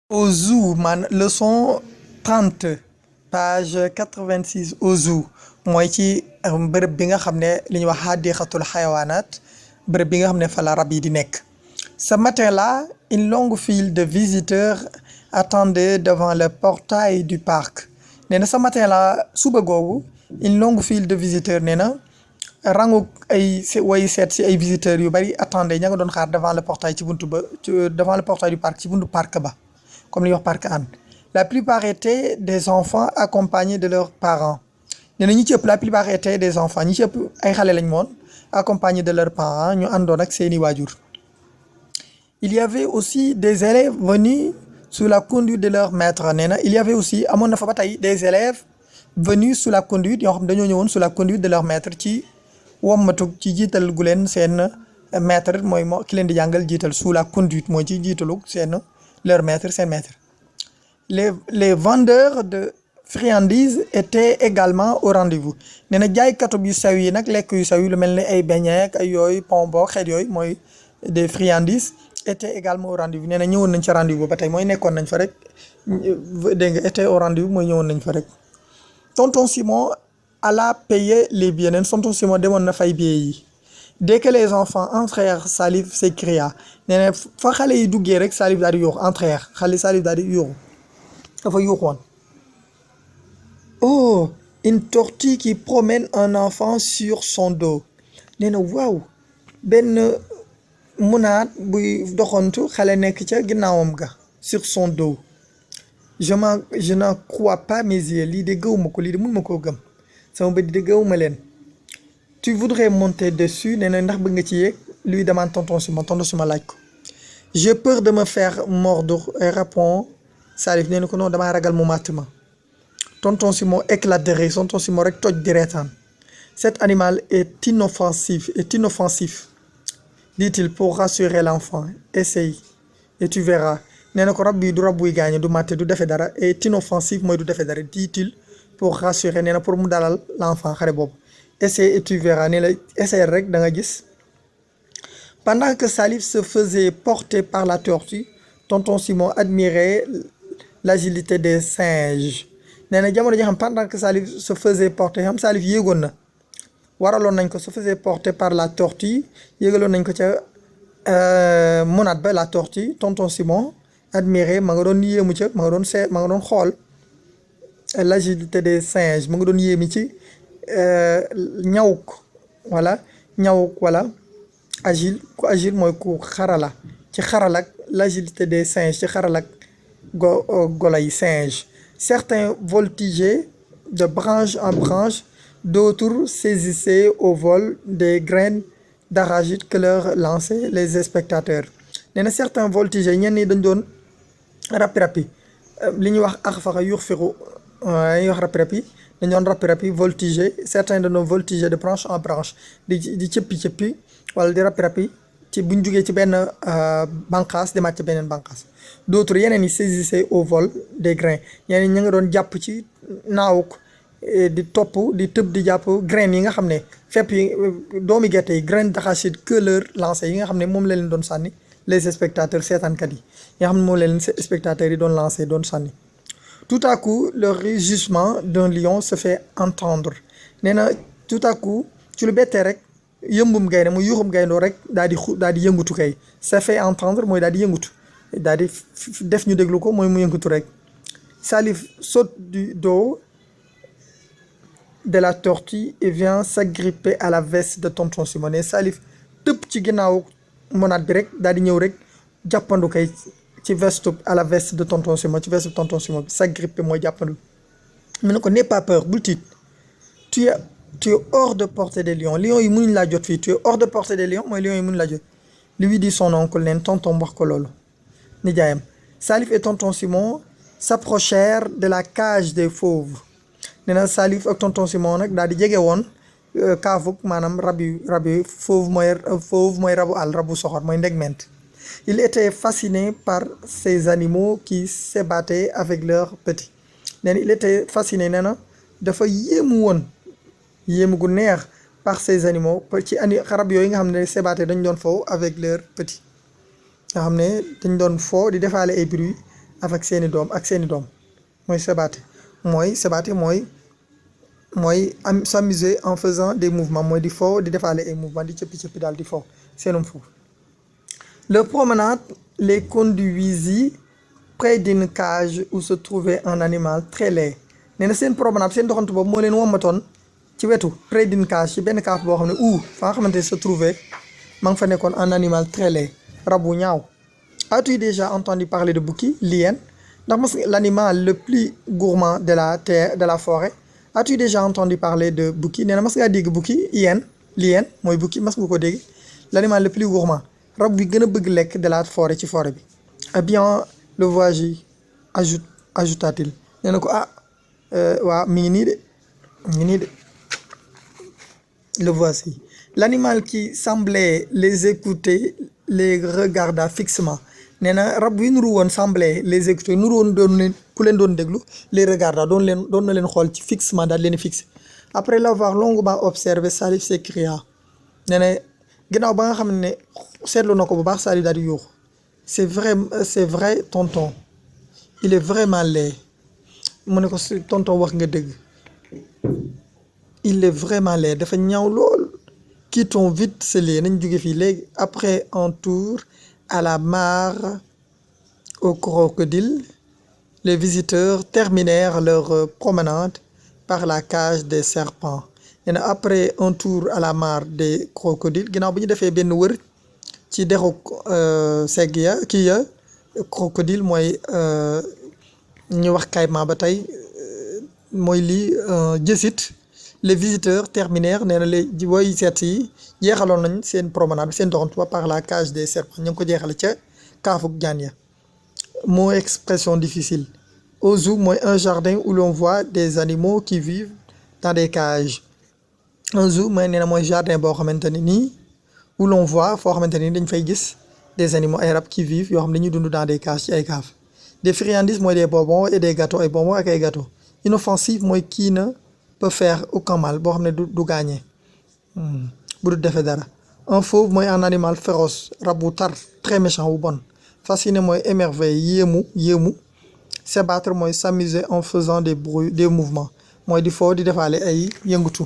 Au zoo man leçon 30 page 86 au zoo mooy ci bërëb bi nga xam ne li ñuy wax xaadixatul xayawaanaat bërëb bi nga xam ne fa la rab yi di nekk. Ce matin-là, une longue file de visiteurs attendait devant le portail du parc. nee na ce matin-là suba googu une longue file de visiteurs nee na rangu ay way seet si ay visiteurs yu bari attendait ña nga doon xaar devant le portail ci buntu ba devant le portail du parc ci buntu parc ba. Comme li ñuy wax parc Hann. La plupart étaient des enfants accompagnés de leurs parents nee na ñi ci ëpp la plupart étaient des enfants ñi ci ëpp ay xale lañ moon accompagnés de leurs parents ñu àndoon ak seeni waajur. Il y avait aussi des élèves venus sous la conduite de leur maître nee na il y avait aussi amoon na fa ba tey des élèves venus sous la conduite yoo xam dañoo ñëwoon sous la conduite de leur maître ci wommatu ci jiital gu leen seen maître mooy moo ki leen di jàngal jiital sous la conduite mooy ci jiitalu seen leur maître seen maître. Les vendeurs de friandises étaient également au rendez-vous nee na jaaykatu yu sew yi nag lekk yu sew yi lu mel ni ay beignet ak ay yooyu pom boog xeet yooyu mooy des friandises étaient également au rendez-vous nee na ñëwoon nañ ca rendez-vous ba tey mooy nekkoon nañ fa rek dégg nga était au rendez-vous mooy ñëwoon nañ fa rek. Tonton Simon alla payer les billets nee na tonton Simon demoon na fay billets yi. Dès que les enfants entrèrent, Salif s'écria nee na fa xale yi duggee rek Salif daal di yuux entrèrent xale Salif daal di yuuxu dafa yuuxoon. Oh, une tortue qui promène un enfant sur son dos nee na waaw benn munaat buy doxantu xale nekk ca ginnaawam ga sur son dos. Je n'en crois pas mes yeux lii de gëwuma ko lii de mun ma koo gëm sama bët de gëwuma leen. Tu voudrais monter dessus nee na ndax bëgg nga ci yéeg lui demande tonton Simon laaj ko. J'ai peur de me faire mordre répond Salif nee na ko non damaa ragal mu màtt ma. Tonton Simon éclate de rire tonton Simon rek toj di reetaan. Cet animal est inoffensif dit-il pour rassurer l'enfant. Essaye et tu verras nee na ko rab bi du rab buy gaañe du màtte du defe dara et inoffensif mooy du defe dara dit-il pour rassurer nee na pour mu dalal l'enfant xale boobu. Essaye et tu verras nee na essaye rek da nga gis. Pendant que Salif se faisait porter par la tortue tonton Simon admirait l'agilité des singes nee na jamono ji xam pendant que Salif se faisait porter xam Salif yéegoon na waraloon nañ ko se faisait porter par la tortue yéegaloon nañ ko ca monade ba la tortue tonton Simon admirait ma nga doon yéemu ca ma nga doon xool l'agilité des singes ma nga doon yéemi ci ñawuk wala agile ku agile mooy ku xarala ci xaralak l'agilité des singes ci xaralak golo yi singe. Certains voltigeaient de branche en branche d'autres saisissaient au vol des graines d'arachide que leur lançaient les spectateurs nee na certains voltigeaient ñenn ñi dañ doon rapi li ñuy wax axfaxa yuux firu ñuy wax rapi dañu doon rapi voltiger certains dañoo voltiger de branche en branche di cëppi wala di rapi ci buñ jugee ci benn bànqaas demaat ci beneen bànqaas. D'autres yeneen yi saisissaient au vol des grains yeneen ña nga doon jàpp ci naawuk di topp di tëb di jàpp graines yi nga xam ne fépp yi doomi gerte yi graines d'arachide que leur lancé yi nga xam ne moom la leen doon sànni les spectateurs seetaankat yi nga xam ne moom la leen spectateurs yi doon lancé doon sànni. Tout à coup le rugissement d'un lion se fait entendre nee na tout à coup ci lu bettee rek yëmbum gaynde mu yuuxum gayndoo rek daal di yëngutu kay se fait entendre mooy daal di yëngutu daal di def ñu déglu ko mooy mu yëngutu rek. Salif saute du dos de la tortue et vient s'agripper à la veste de tonton Simon ne Salif tëpp ci ginnaaw monade bi rek daal di ñëw rek jàppandu kay ci veste à la veste de tonton Simon ci veste de tonton Simon bi s'agripper mooy jàppandu mu ne ko n'aie pas peur bul tiit tu es hors de portée des lions yi mënuñ laa jot fii tu es hors de portée des lions mooy lions yi mënuñ laa jot lui dit son oncle neen tonton wax ko loolu nijaayam. Salif et tonton Simon s'approchèrent de la cage des fauves nee na Salif ak tonton Simon nag daal di jege woon kaafuk maanaam rab yi fauve mooy rabu àll rabu soxor mooy ndegment. Il était fasciné par ces animaux qui s'ébattaient avec leurs petits nee na il était fasciné nee na dafa yéemu gu neex par ces animaux ci rab yooyu nga xam ne s'ébattaient dañ doon foofu avec leurs petits nga xam ne dañ doon foo di defaale ay bruit avec seeni doom ak seeni doom mooy s'ébattre mooy s'amuser en faisant des mouvements mooy di fo di defaale ay mouvements di cëppi daal di fo seenum foofu. Le promenade les conduisit près d'une cage où se trouvait un animal très laid nee na seen promenade seen doxantu boobu moo leen wommatoon ci wetu près d'une cage ci benn cage boo xam ne fa nga xamante se trouvait ma nga fa nekkoon un animal très laid rab bu ñaaw. As-tu déjà entendu parler de Bouki l'hyène ndax mas l'animal le plus gourmand de la terre de la forêt. As-tu déjà entendu parler de Bouki nee na mas ngaa dégg Bouki l'hyène mooy Bouki mas nga ko dégg l'animal le plus gourmand rab bi gën a bëgg lekk de la forêt ci forêt bi. Eh bien le voici ajouta-t-il nee na ko waaw mi ngi nii de le voici. L'animal qui semblait les écouter les regarda fixement nee na rab wi nuru woon semblait les écouter nuru woon doon leen ku leen doon déglu les regarda doon na leen xool ci fixement daal leen fixe. Après l'avoir longuement observé Salif s'écria nee na ginnaaw ba nga xam ne seetlu na ko bu baax Salif daal di yuuxu c'est vrai tonton il est vraiment laid mu ne ko tonton wax nga dëgg il est vraiment laid dafa ñaaw lool. Quittons vite ce lieu nañ jóge fii léegi. Après un tour à la mare au crocodile les visiteurs terminèrent leur promenade par la cage des serpents nee na après un tour à la mare des crocodiles ginnaaw bi ñu defee benn wër ci dexu segg ya crocodile mooy ñu wax kayma ba tey mooy lii jësit. Les visiteurs terminèrent nee na les woy seet yi jeexaloon nañ seen promenade seen doxantu par la cage des serpents ñu ngi ko jeexale ca kaafuk jaan ya. Mot expression difficile. Au zoo mooy un jardin où l'on voit des animaux qui vivent dans des cages. Un zoo mooy nee na mooy jardin boo xamante ne nii où l'on voit foo xamante ni dañ fay gis des animaux ay rab qui vivent yoo xam ne dañuy dund dans des cages ci ay caves. Des friandises mooy des bonbons et des gâteaux ay bonbons ak ay gâteaux. Inoffensif mooy kii na peut faire aucun mal boo xam ne du gaañee bu du defee dara. Un fauve mooy un animal féroce rab bu tar très méchant wu bon. Fasciné mooy émerveillé yéemu. S'ébattre mooy s'amuser en faisant des mouvements mooy di foo di defaale ay yëngatu.